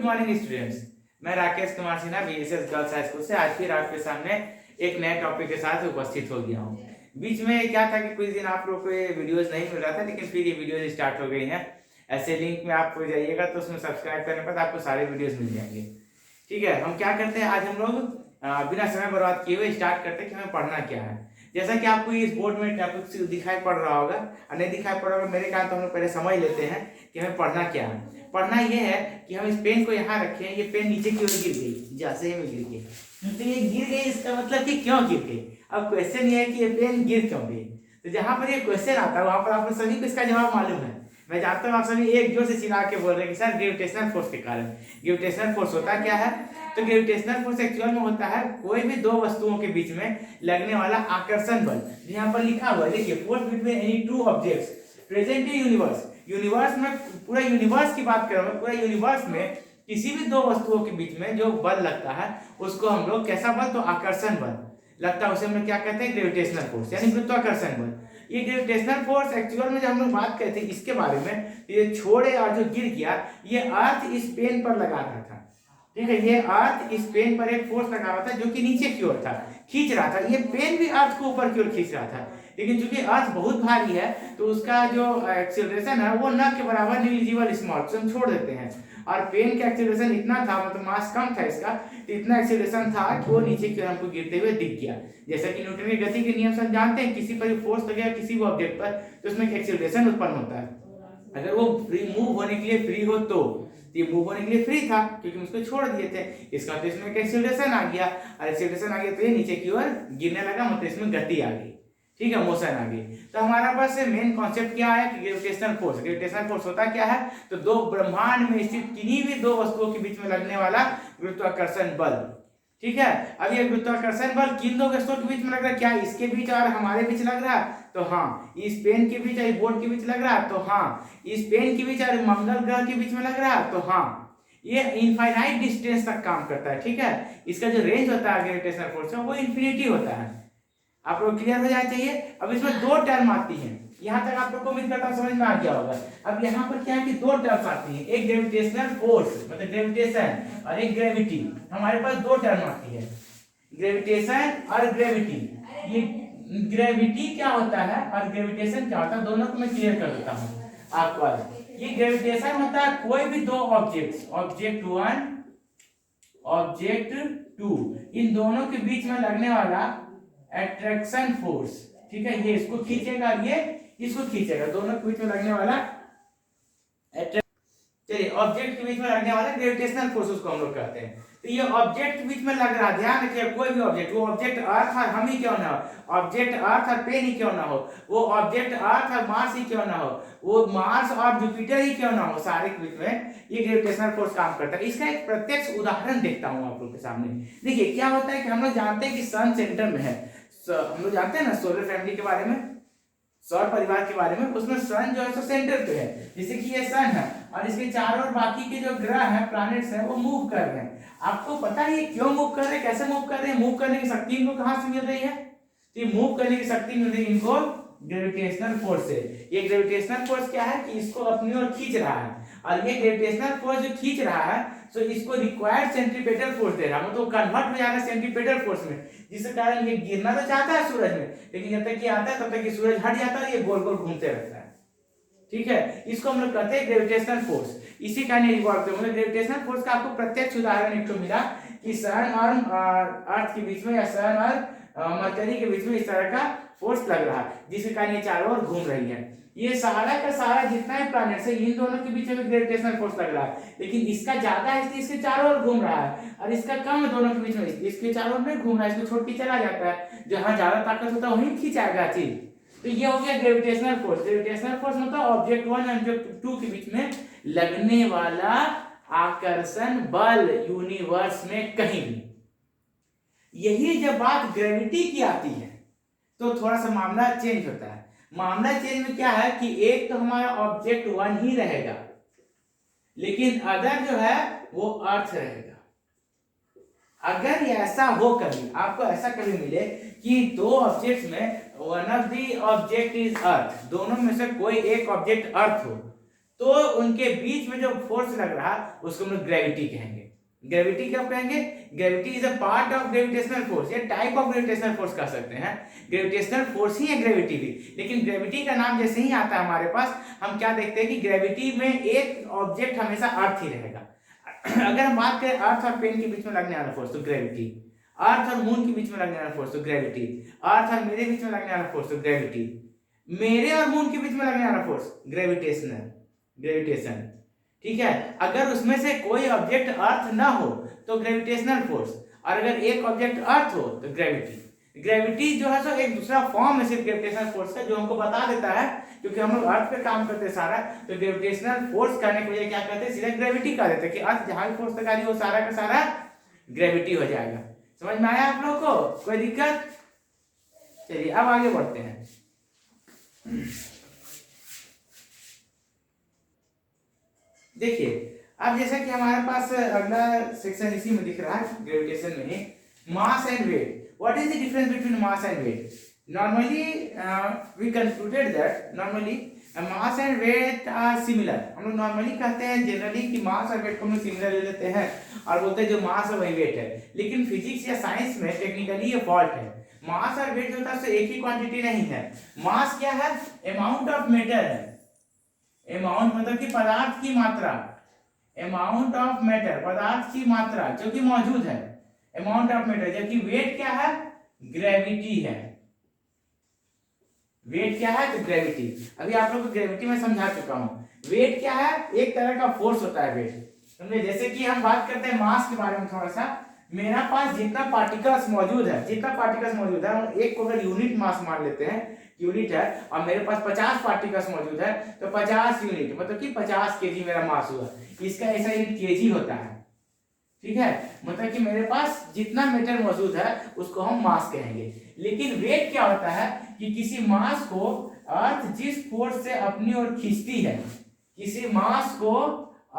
Morning students, मैं Rakesh Kumar Sinha BSS girls high school से आज फिर आपके सामने एक नए टॉपिक के साथ उपस्थित हो गया हूँ। बीच में क्या था कि कुछ दिन आप लोग को ये वीडियोस नहीं मिल रहा था, लेकिन फिर ये वीडियोस स्टार्ट हो गई हैं। ऐसे लिंक में आप जाइएगा तो उसमें सब्सक्राइब करने पर आपको सारे वीडियोस मिल जाएंगे। ठीक है, हम क्या करते हैं आज हम लोग बिना समय बर्बाद किए हुए स्टार्ट करते हैं कि हमें पढ़ना क्या है। जैसा कि आपको इस बोर्ड में टॉपिक दिखाई पड़ रहा होगा और नहीं दिखाई पड़ रहा होगा, मेरे कारण तो हम लोग पहले समझ लेते हैं कि हमें पढ़ना क्या है। पढ़ना ये है कि हम इस पेन को यहाँ रखें, ये पेन नीचे की ओर गिर गई, जैसे ही में गिर गई तो ये गिर गई, इसका मतलब कि क्यों गिर गई। अब क्वेश्चन ये है कि ये पेन गिर क्यों गई। तो जहाँ पर ये क्वेश्चन आता है वहां पर आप सभी को इसका जवाब मालूम है। मैं जानता हूँ आप सभी एक जोर से चिल्ला के बोल रहे हैं कि सर ग्रेविटेशनल फोर्स के कारण। ग्रेविटेशनल फोर्स होता क्या है? तो ग्रेविटेशनल फोर्स एक्चुअल में होता है कोई भी दो वस्तुओं के बीच में लगने वाला आकर्षण बल। यहाँ पर लिखा हुआ है, देखिए, force between any two objects present in universe. Universe में, पूरा यूनिवर्स की बात कर रहा हूँ, पूरा यूनिवर्स में किसी भी दो वस्तुओं के बीच में जो बल लगता है उसको हम लोग कैसा बल, तो आकर्षण बल लगता है, उसे हम लोग क्या कहते हैं? ग्रेविटेशनल फोर्स, यानी गुरुत्वाकर्षण बल। ये ग्रेविटेशनल फोर्स एक्चुअल में जब हम लोग बात करते हैं इसके बारे में, ये छोड़े और जो गिर गया, ये अर्थ इस पेन पर लगा रहा था। ठीक है, ये अर्थ इस पेन पर एक फोर्स लगा रहा था जो कि नीचे की ओर था, खींच रहा था। ये पेन भी अर्थ को ऊपर की ओर खींच रहा था, लेकिन चूंकि अर्थ बहुत भारी है तो उसका जो एक्सीलरेशन है वो न के बराबर, निग्लिजिबल स्मॉल, तो हम छोड़ देते हैं। और पेन का एक्सीलरेशन इतना था, मतलब मास कम था इसका, तो इतना एक्सीलरेशन था कि वो नीचे की ओर हमको गिरते हुए दिख गया। जैसा कि न्यूटन की गति के नियम से हम जानते हैं, किसी पर फोर्स लगेगा किसी भी ऑब्जेक्ट पर तो उसमें एक्सीलरेशन उत्पन्न होता है। अगर वो मूव होने के लिए फ्री हो तो ये मूव होने के लिए फ्री था क्योंकि उसको छोड़ दिए थे, इसका तो इसमें एक एक्सीलरेशन आ गया, और एक्सीलरेशन आ गया तो ये नीचे की ओर गिरने लगा, मतलब इसमें गति आ गई। ठीक है, मोशन आ गई। तो हमारा पास मेन कॉन्सेप्ट क्या है कि ग्रेविटेशनल फोर्स। ग्रेविटेशनल फोर्स होता क्या है? तो दो ब्रह्मांड में स्थित किन्हीं भी दो वस्तुओं के बीच में लगने वाला गुरुत्वाकर्षण बल। ठीक है, अब ये गुरुत्वाकर्षण बल किन दो वस्तुओं के बीच में लग रहा है? क्या इसके बीच और हमारे बीच लग रहा है? तो हाँ। इस पेन के बीच और इस बोर्ड के बीच लग रहा है? तो हाँ। इस पेन के बीच और मंगल ग्रह के बीच में लग रहा है? तो हाँ। ये इनफाइनाइट डिस्टेंस तक काम करता है। ठीक है, इसका जो रेंज होता है ग्रेविटेशनल फोर्स का वो इन्फिनिटी होता है। आप लोग क्लियर हो जाना चाहिए। अब इसमें दो टर्म आती हैं, यहाँ तक आप लोग को उम्मीद करता हूं समझ में आ गया होगा। अब यहाँ पर क्या है कि दो टर्म्स आती हैं, एक ग्रेविटेशनल फोर्स मतलब ग्रेविटेशन, और एक ग्रेविटी। हमारे पास दो टर्म आती है, ग्रेविटेशन और ग्रेविटी। ये ग्रेविटी क्या होता है और ग्रेविटेशन क्या होता है, दोनों को मैं क्लियर कर देता हूँ आपको। ये ग्रेविटेशन होता है कोई भी दो objects, object one, object two, इन दोनों के बीच में लगने वाला अट्रैक्शन फोर्स। ठीक है, ये इसको खींचेगा, ये इसको खींचेगा, दोनों के बीच में लगने वाला, चलिए, ऑब्जेक्ट के बीच में लगने वाला ग्रेविटेशनल फोर्स उसको हम लोग कहते हैं। तो ये ऑब्जेक्ट के बीच में लग रहा है, ध्यान रखिए, कोई भी ऑब्जेक्ट, वो ऑब्जेक्ट अर्थ और हम ही क्यों ना हो, ऑब्जेक्ट अर्थ और पेन ही क्यों ना हो, वो ऑब्जेक्ट अर्थ और मार्स ही क्यों ना हो, वो मार्स और जुपिटर ही क्यों ना हो, सारे के बीच में ये ग्रेविटेशनल फोर्स काम करता है। इसका एक प्रत्यक्ष उदाहरण देखता हूं आप लोग के सामने। देखिए क्या होता है कि हम लोग जानते हैं कि सन सेंटर में है, हम लोग जानते हैं ना सोलर फैमिली के बारे में, सौर परिवार के बारे में, उसमें सन जो है तो सेंटर पे है। जैसे कि ये सन है और इसके चारों ओर बाकी के जो ग्रह हैं, प्लैनेट्स हैं, वो मूव कर रहे हैं। आपको पता है ये क्यों मूव कर रहे हैं, कैसे मूव कर रहे हैं? मूव करने की शक्ति इनको कहां से मिल रही है? तो ये मूव करने की शक्ति मिल रही है इनको ग्रेविटेशनल फोर्स से। ये ग्रेविटेशनल फोर्स क्या है कि इसको अपनी ओर खींच रहा है, और ये ग्रेविटेशनल फोर्स जो खींच रहा है तो इसको रिक्वायर्ड सेंट्रीपेटल फोर्स दे रहा है, मतलब कन्वर्ट हो जा रहा है सेंट्रीपेटल फोर्स में, जिसके कारण ये गिरना तो चाहता है सूरज में, लेकिन जब तक ये आता है तब तक ये सूरज हट जाता है, ये गोल गोल घूमते रहता है। ठीक है, इसको हम लोग कहते हैं ग्रेविटेशनल फोर्स। इसी कारण ये रिवॉल्व करते हैं। ग्रेविटेशनल फोर्स का आपको प्रत्यक्ष उदाहरण एक तो मिला कि सन और अर्थ के बीच में, या सन और मरकरी के बीच में इस तरह का फोर्स लग रहा है, जिसके कारण ये चारों ओर घूम रही है। ये सारा का सारा जितना है प्लैनेट्स है, इन दोनों के बीच में ग्रेविटेशनल फोर्स लग रहा है, लेकिन इसका ज्यादा है इसलिए इसके चारों ओर घूम रहा है, और इसका कम है दोनों के बीच में, इसके चारों ओर नहीं घूम रहा है, इसको छोड़ के चला जाता है। जहां ज्यादा ताकत होता है वहीं खींचाएगा चीज। तो ये हो गया ग्रेविटेशनल फोर्स। ग्रेविटेशनल फोर्स मतलब ऑब्जेक्ट वन और ऑब्जेक्ट टू के बीच में लगने वाला आकर्षण बल यूनिवर्स में कहीं भी। यही जब बात ग्रेविटी की आती है तो थोड़ा सा मामला चेंज होता है। मामला चेंज में क्या है कि एक तो हमारा ऑब्जेक्ट वन ही रहेगा, लेकिन अदर जो है वो अर्थ रहेगा। अगर ऐसा हो, कभी आपको ऐसा कभी मिले कि दो ऑब्जेक्ट्स में one of the object is earth, दोनों में से कोई एक ऑब्जेक्ट अर्थ हो, तो उनके बीच में जो फोर्स लग रहा उसको हम लोग ग्रेविटी कहेंगे। ग्रेविटी क्या कहेंगे? Gravity is a part of gravitational force, या टाइप ऑफ ग्रेविटेशनल फोर्स कह सकते हैं। ग्रेविटेशनल फोर्स ही है ग्रेविटी भी, लेकिन ग्रेविटी का नाम जैसे ही आता है हमारे पास, हम क्या देखते हैं कि ग्रेविटी में एक ऑब्जेक्ट हमेशा अर्थ ही रहेगा। अगर हम बात करें अर्थ और पेन के बीच में लगने वाला फोर्स तो ग्रेविटी, अर्थ और मून के बीच में लगने वाला फोर्स तो ग्रेविटी, अर्थ और मेरे बीच में लगने वाला फोर्स तो ग्रेविटी, मेरे और मून के बीच में लगने वाला फोर्स ग्रेविटेशन। ठीक है, अगर उसमें से कोई ऑब्जेक्ट अर्थ ना हो तो ग्रेविटेशनल फोर्स, और अगर एक ऑब्जेक्ट अर्थ हो तो ग्रेविटी। ग्रेविटी जो है सो एक दूसरा फॉर्म है सिर्फ ग्रेविटेशनल फोर्स का, जो हमको बता देता है, क्योंकि हम लोग अर्थ पे काम करते हैं सारा, तो ग्रेविटेशनल फोर्स करने के लिए क्या करते हैं, सीधा ग्रेविटी कर देते हैं कि अर्थ जहां भी फोर्स लगा रही है वो सारा का सारा ग्रेविटी हो जाएगा। समझ में आया आप लोगों को? कोई दिक्कत? चलिए अब आगे बढ़ते हैं। देखिए अब जैसा कि हमारे पास अगला सेक्शन इसी में दिख रहा है, ग्रेविटेशन में ही, mass and weight. What is the difference between mass and weight? Normally we concluded that normally mass and weight are similar. हम लोग नॉर्मली कहते हैं जनरली कि मास और वेट को हम लोग सिमिलर ले लेते हैं और बोलते हैं जो मास है वही वेट है, लेकिन फिजिक्स या साइंस में टेक्निकली ये फॉल्ट है। मास और वेट जो होता है एक ही क्वांटिटी नहीं है। मास क्या है? अमाउंट ऑफ मैटर है। अमाउंट मतलब कि पदार्थ की मात्रा, अमाउंट ऑफ मैटर पदार्थ की मात्रा जो कि मौजूद है, अमाउंट ऑफ मैटर। जबकि वेट क्या है? ग्रेविटी है। वेट क्या है? तो ग्रेविटी। अभी आप लोग को ग्रेविटी में समझा चुका हूं। वेट क्या है? एक तरह का फोर्स होता है वेट, समझे? जैसे कि हम बात करते हैं मास के बारे में थोड़ा सा, मेरा पास जितना पार्टिकल्स मौजूद है, हम एक को अगर यूनिट मास मान लेते हैं, यूनिट है, और मेरे पास 50 पार्टिकल्स मौजूद है, तो 50 यूनिट मतलब कि 50 केजी मेरा मास हुआ। इसका ऐसा यूनिट केजी होता है। ठीक है, मतलब कि मेरे पास जितना मैटर मौजूद है उसको हम मास कहेंगे। लेकिन वेट क्या होता है कि किसी मास को अर्थ जिस फोर्स से अपनी ओर खींचती है, किसी मास को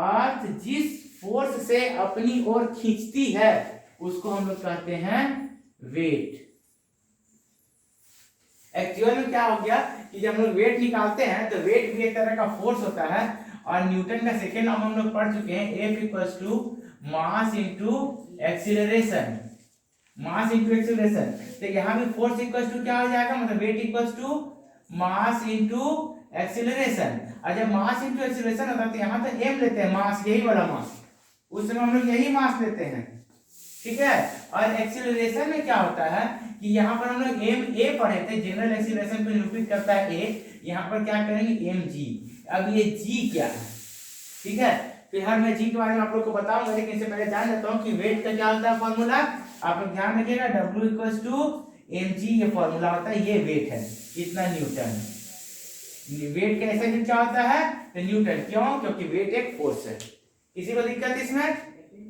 अर्थ जिस फोर्स से अपनी ओर खींचती है उसको हम लोग कहते हैं वेट। एक्चुअल में क्या हो गया कि जब हम लोग वेट निकालते हैं तो वेट भी एक तरह का फोर्स होता है, और न्यूटन का सेकेंड लॉ हम लोग पढ़ चुके हैं, F equals to mass into acceleration. Mass into acceleration, तो यहाँ भी फोर्स इक्वल्स टू क्या हो जाएगा, मतलब weight equals to mass into acceleration. और जब मास इंटू एक्सीलरेशन होता है तो यहाँ तो m लेते हैं मास, यही वाला मास, उस समय हम लोग यही मास लेते हैं। ठीक है, और एक्सीलरेशन में क्या होता है कि यहाँ पर हम लोग एम ए पढ़े थे, जनरल एक्सीलरेशन को निरूपित करता है ए, यहाँ पर क्या करेंगे एम जी। अब ये जी क्या है? ठीक है, फिलहाल मैं जी के बारे में आप लोग को बताऊंगा, लेकिन इससे पहले जान लेता हूँ कि वेट का क्या होता है फॉर्मूला। आप लोग ध्यान रखिएगा, W equals to M G ये फॉर्मूला होता है, ये वेट है, इतना न्यूटन। वेट का ऐसा यूनिट क्या होता है? तो न्यूटन। क्यों? क्योंकि वेट एक फोर्स है। किसी को दिक्कत इसमें?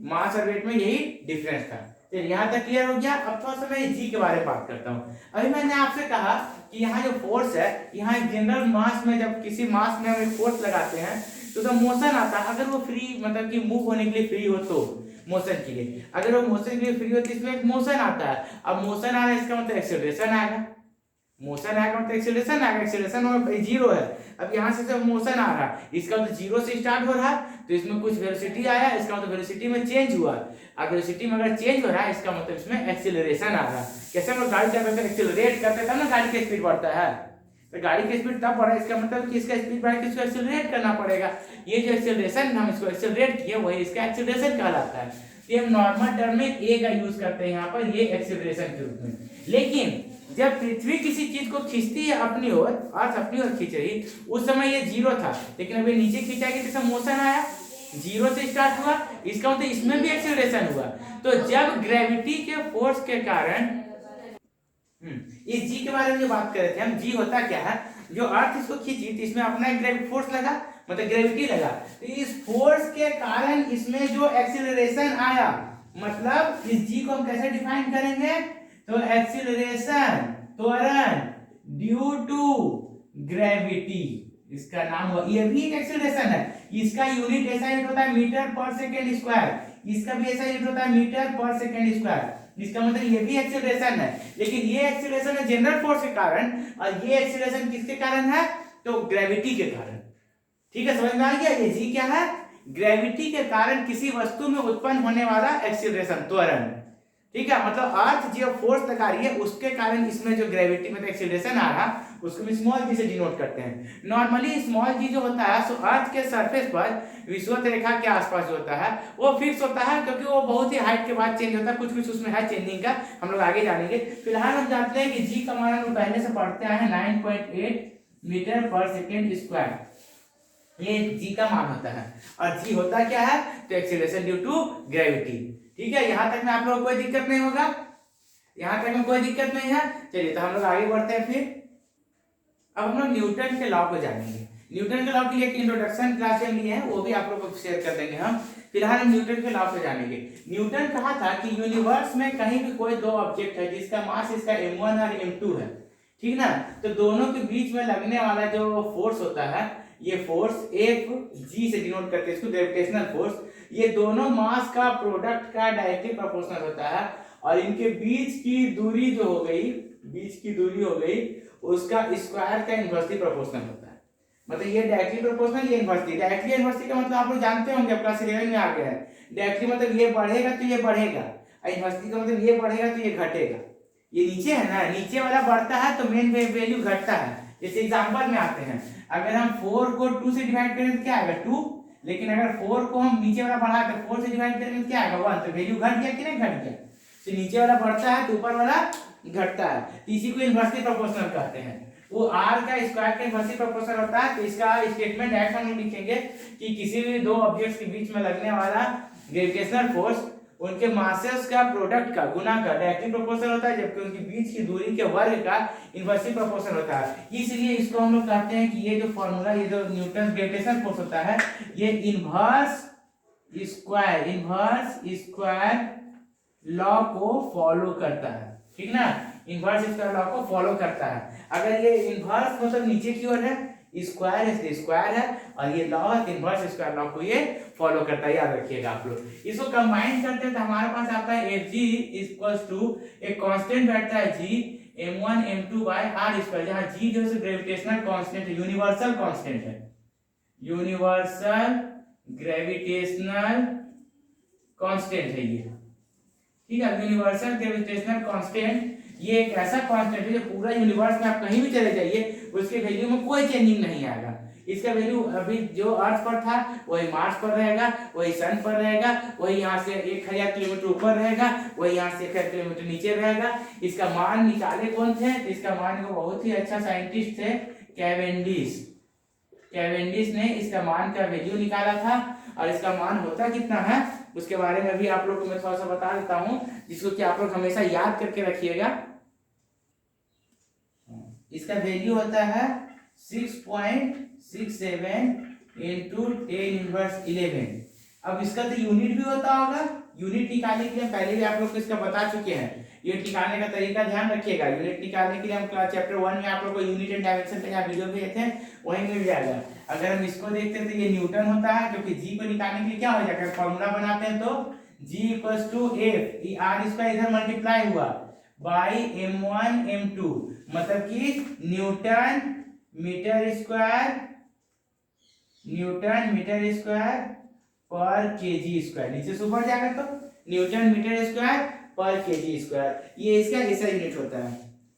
मास और वेट में यही डिफरेंस था। तो यहाँ तक क्लियर हो गया। अब थोड़ा सा मैं जी के बारे में बात करता हूँ। अभी मैंने आपसे कहा कि यहाँ जो फोर्स है, यहाँ जनरल मास में जब किसी मास में हम एक फोर्स लगाते हैं तो मोशन आता है। अगर वो फ्री मतलब कि मूव होने के लिए फ्री हो तो मोशन के लिए, अगर वो मोशन के लिए फ्री हो तो इसमें एक मोशन आता है। अब मोशन आ रहा है इसका मतलब एक्सेलरेशन आएगा, मोशन आएगा मतलब एक्सेलरेशन आएगा, एक्सेलरेशन जीरो है। अब यहाँ से जब मोशन आ रहा है इसका मतलब जीरो से स्टार्ट हो रहा है, तो इसमें कुछ वेलोसिटी आया, इसका मतलब वेलोसिटी में चेंज हुआ। अब वेलोसिटी में अगर चेंज हो रहा है इसका मतलब इसमें एक्सेलरेशन आ रहा है। कैसे हम लोग गाड़ी चलाते हैं एक्सेलरेट करते हैं तब ना गाड़ी की स्पीड बढ़ता है, तो गाड़ी की स्पीड तब बढ़ा, इसका मतलब कि इसका स्पीड बढ़ा के इसको एक्सेलरेट करना पड़ेगा। ये जो एक्सेलरेशन हम इसको एक्सेलरेट किए वही इसका एक्सेलरेशन कहलाता है। ये हम नॉर्मल टर्म में ए का यूज करते हैं यहाँ पर, ये एक्सेलरेशन के रूप में। लेकिन जब पृथ्वी किसी चीज को खींचती है अपनी ओर, अर्थ अपनी ओर खींच रही, उस समय ये जीरो था, लेकिन अभी नीचे खींचाएगी तो इसमें मोशन आया, जीरो से स्टार्ट हुआ, इसका मतलब इसमें भी एक्सेलरेशन हुआ। तो जब ग्रेविटी के फोर्स के कारण, इस जी के बारे में जो बात कर रहे थे हम, जी होता क्या है, जो अर्थ इसको खींची तो इसमें अपना एक ग्रेविटी फोर्स लगा, मतलब ग्रेविटी लगा, तो इस फोर्स के कारण इसमें जो एक्सेलरेशन आया, मतलब इस जी को हम कैसे डिफाइन करेंगे, तो एक्सेलरेशन त्वरण ड्यू टू ग्रेविटी, इसका नाम हुआ। ये भी एक एक्सेलरेशन है, इसका यूनिट ऐसा यूनिट होता है मीटर पर सेकेंड स्क्वायर, इसका भी ऐसा यूनिट होता है मीटर पर सेकेंड स्क्वायर। इसका मतलब ये भी एक्सेलरेशन है, लेकिन ये एक्सेलरेशन है जनरल फोर्स के कारण, और ये एक्सेलरेशन किसके कारण है, तो ग्रेविटी के कारण। ठीक है, समझ में आ गया। ये जी क्या है, ग्रेविटी के कारण किसी वस्तु में उत्पन्न होने वाला एक्सीलरेशन, त्वरण। ठीक है, मतलब अर्थ जो फोर्स लगा रही है उसके कारण इसमें जो ग्रेविटी मतलब एक्सीलरेशन आ रहा उसको हम स्मॉल जी से डिनोट करते हैं। नॉर्मली स्मॉल जी जो होता है सो अर्थ के सरफेस पर विषुवत रेखा के आसपास जो होता है वो फिक्स होता है, क्योंकि वो बहुत ही हाइट के बाद चेंज होता है, कुछ कुछ उसमें है चेंजिंग का, हम लोग आगे जानेंगे। फिलहाल हम जानते हैं कि जी का मान हम पहले से पढ़ते हैं 9.8 मीटर पर सेकेंड स्क्वायर, ये जी का मान होता है। और जी होता क्या है, तो एक्सीलरेशन ड्यू टू ग्रेविटी। ठीक है, यहां तक में आप लोगों को कोई दिक्कत नहीं होगा, यहां तक में कोई दिक्कत नहीं है। चलिए तो हम लोग आगे बढ़ते हैं। फिर अब हम लोग न्यूटन के लॉ को जानेंगे। न्यूटन के लॉ के लिए एक इंट्रोडक्शन क्लास में लिए हैं, वो भी आप लोगों को शेयर कर देंगे हम। फिलहाल हम न्यूटन के लॉ को जानेंगे। न्यूटन कहा था कि यूनिवर्स में कहीं भी कोई दो ऑब्जेक्ट है जिसका मास इसका m1 और m2 है, ठीक ना, तो दोनों के बीच में लगने वाला जो फोर्स होता है, ये फोर्स एक जी से डिनोट करते हैं इसको, ग्रेविटेशनल फोर्स। ये दोनों मास का प्रोडक्ट का डायरेक्टली प्रोपोर्शनल होता है, और इनके बीच की दूरी जो हो गई, बीच की दूरी हो गई उसका स्क्वायर का इनवर्सली प्रोपोर्शनल होता है। मतलब ये डायरेक्टली प्रोपोर्शनल, ये इनवर्सली। डायरेक्टली इनवर्सली का मतलब आप लोग जानते होंगे, अब क्लास 11 में आ गया है। डायरेक्टली मतलब ये बढ़ेगा तो ये बढ़ेगा, और इनवर्सली का मतलब ये बढ़ेगा तो ये घटेगा। ये नीचे है ना, नीचे वाला बढ़ता है तो मेन वैल्यू घटता है। जैसे एग्जांपल में आते हैं, अगर हम 4 को 2 से डिवाइड करें तो क्या आएगा 2, लेकिन अगर 4 को हम नीचे वाला बढ़ा कर 4 से डिवाइड करें तो क्या आएगा 1, तो वैल्यू घट गया कि नहीं घट गया। तो नीचे वाला बढ़ता है तो ऊपर वाला घटता है, तो इसी को इनवर्सली प्रोपोर्शनल कहते हैं। वो r का स्क्वायर का इनवर्सली प्रोपोर्शनल होता है। तो इसका स्टेटमेंट ऐसा हम लिखेंगे कि किसी भी दो ऑब्जेक्ट्स के बीच में लगने वाला ग्रेविटेशनल फोर्स उनके मासेस का प्रोडक्ट का गुना का डायरेक्टली प्रोपोर्शनल होता है, जबकि उनके बीच की दूरी के वर्ग का इनवर्सली प्रोपोर्शनल होता है। इसलिए इसको हम लोग कहते हैं कि ये जो फॉर्मूला, ये जो न्यूटन ग्रेविटेशनल फोर्स होता है, ये इनवर्स स्क्वायर लॉ को फॉलो करता है। ठीक ना, इनवर्स स्क्वायर लॉ को फॉलो करता है। अगर ये इनवर्स मतलब नीचे की ओर है, स्क्वायर है स्क्वायर है, और ये लॉ इनवर्स स्क्वायर लॉ को ये फॉलो करता है, याद रखिएगा आप लोग। इसको कंबाइन करते हैं तो हमारे पास आता है Fg इक्वल्स टू एक कांस्टेंट बैठता है g m1 m2 by r square, जहां g जो है ग्रेविटेशनल कांस्टेंट है, यूनिवर्सल कांस्टेंट है, यूनिवर्सल ग्रेविटेशनल कांस्टेंट है ये। ठीक है, यूनिवर्सल ग्रेविटेशनल कांस्टेंट ये एक ऐसा कांस्टेंट है जो पूरा यूनिवर्स में आप कहीं भी चले जाइए उसके वैल्यू में कोई चेंजिंग नहीं आएगा। इसका वैल्यू अभी जो अर्थ पर था वही मार्स पर रहेगा, वही सन पर रहेगा, वही यहाँ से 1000 किलोमीटर ऊपर रहेगा, वही यहाँ से 1000 किलोमीटर नीचे रहेगा। इसका मान निकाले कौन थे, इसका मान को बहुत ही अच्छा साइंटिस्ट थे कैवेंडिश। कैवेंडिश ने इसका मान का वैल्यू निकाला था, और इसका मान होता कितना है उसके बारे में भी आप लोग को मैं थोड़ा सा बता देता हूं, जिसको कि आप लोग हमेशा याद करके रखिएगा। इसका वैल्यू होता है 6.67 इंटू 10⁻11। अब इसका तो यूनिट भी होता होगा, यूनिट निकालने के लिए पहले भी आप लोग को इसका बता चुके हैं। यूनिट निकालने का तरीका ध्यान रखिएगा। यूनिट निकालने के लिए हम क्लास चैप्टर 1 में आप लोग को यूनिट एंड डायमेंशन का जहाँ वीडियो भेजे थे वहीं मिल जाएगा। अगर हम इसको देखते हैं तो ये न्यूटन होता है, क्योंकि जी को निकालने के लिए क्या हो जाएगा, फॉर्मूला बनाते हैं तो g इक्वल्स टू f, ये r इसका इधर मल्टीप्लाई हुआ बाई m1 m2, मतलब कि न्यूटन मीटर स्क्वायर पर केजी स्क्वायर, नीचे से ऊपर जाकर तो न्यूटन मीटर स्क्वायर पर केजी स्क्वायर, ये इसका ऐसा यूनिट होता है।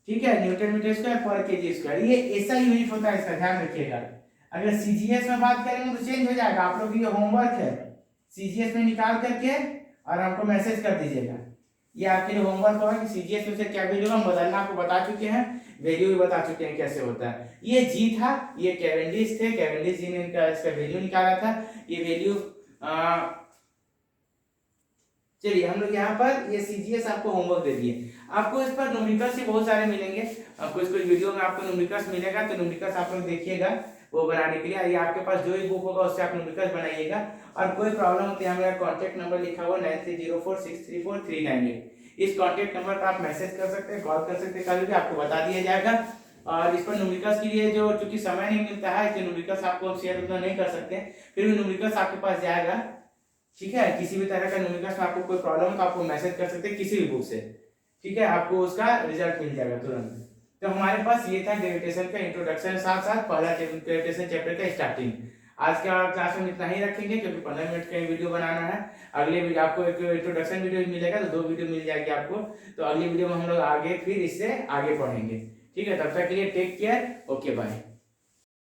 ठीक है, न्यूटन मीटर स्क्वायर पर केजी स्क्वायर, ये ऐसा यूनिट होता है, इसका ध्यान रखिएगा। अगर सीजीएस में बात करेंगे तो चेंज हो जाएगा। आप लोग ये होमवर्क है, सीजीएस में निकाल करके और हमको मैसेज कर दीजिएगा। ये आपके लिए होमवर्क होगा कि सीजीएस में से क्या वैल्यू हम बदलना आपको बता चुके हैं, वैल्यू भी बता चुके हैं कैसे होता है। ये जी था, ये कैवेंडिश थे, कैवेंडिश जी ने इसका वैल्यू निकाला था। ये वैल्यू चलिए हम लोग यहाँ पर ये सीजीएस आपको होमवर्क दे दिए। आपको इस पर न्यूमेरिकल्स ही बहुत सारे मिलेंगे, कुछ वीडियो में आपको न्यूमेरिकल्स मिलेगा, तो न्यूमेरिकल्स आप लोग देखिएगा वो बनाने के लिए। ये आपके पास जो ही बुक होगा उससे आप न्यूमेरिकल्स बनाइएगा। और कोई प्रॉब्लम होती है, मेरा कॉन्टैक्ट नंबर लिखा हुआ 9304634398, इस कॉन्टैक्ट नंबर पर आप मैसेज कर सकते हैं, कॉल कर सकते हैं, कभी भी आपको बता दिया जाएगा। और इस पर न्यूमेरिकल्स के लिए जो चूंकि समय नहीं मिलता है इसलिए न्यूमेरिकल्स आपको शेयर उतना नहीं कर सकते, फिर भी न्यूमेरिकल्स आपके पास जाएगा। ठीक है, किसी भी तरह का न्यूमेरिकल्स में आपको कोई प्रॉब्लम है तो आपको मैसेज कर सकते हैं किसी भी बुक से। ठीक है, आपको उसका रिजल्ट मिल जाएगा तुरंत। तो हमारे पास ये था ग्रेविटेशन का इंट्रोडक्शन, साथ साथ पहला ग्रेविटेशन चैप्टर का स्टार्टिंग। आज का क्लास में इतना ही रखेंगे क्योंकि 15 मिनट का वीडियो बनाना है। अगले वीडियो आपको एक इंट्रोडक्शन वीडियो मिलेगा, तो 2 वीडियो मिल जाएगी आपको। तो अगली वीडियो में हम लोग आगे फिर इससे आगे पढ़ेंगे। ठीक है, तब तक के लिए टेक केयर, ओके बाय।